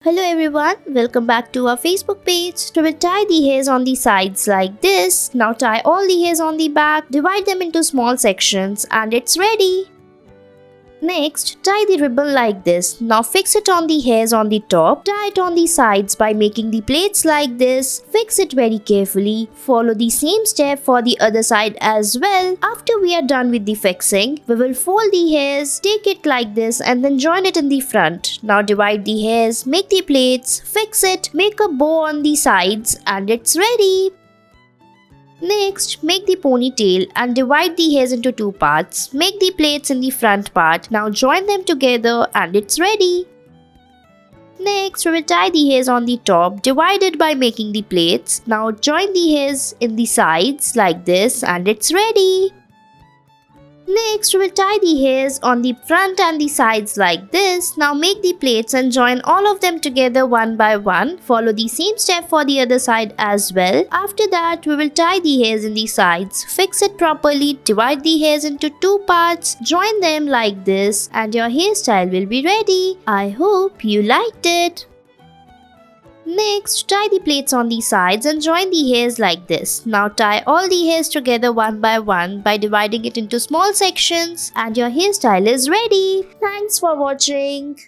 Hello everyone, welcome back to our Facebook page. We will tie the hairs on the sides like this. Now tie all the hairs on the back, divide them into small sections and it's ready. Next, tie the ribbon like this. Now fix it on the hairs on the top. Tie it on the sides by making the plaits like this. Fix it very carefully. Follow the same step for the other side as well. After we are done with the fixing, we will fold the hairs, take it like this and then join it in the front. Now divide the hairs, make the plaits, fix it, make a bow on the sides and it's ready. Next, make the ponytail and divide the hairs into two parts. Make the plaits in the front part. Now join them together and it's ready. Next, we will tie the hairs on the top, divided by making the plaits. Now join the hairs in the sides like this and it's ready. Next, we will tie the hairs on the front and the sides like this. Now make the plaits and join all of them together one by one. Follow the same step for the other side as well. After that, we will tie the hairs in the sides. Fix it properly, divide the hairs into two parts, join them like this and your hairstyle will be ready. I hope you liked it. Next, tie the plaits on the sides and join the hairs like this. Now tie all the hairs together one by dividing it into small sections and your hairstyle is ready. Thanks for watching.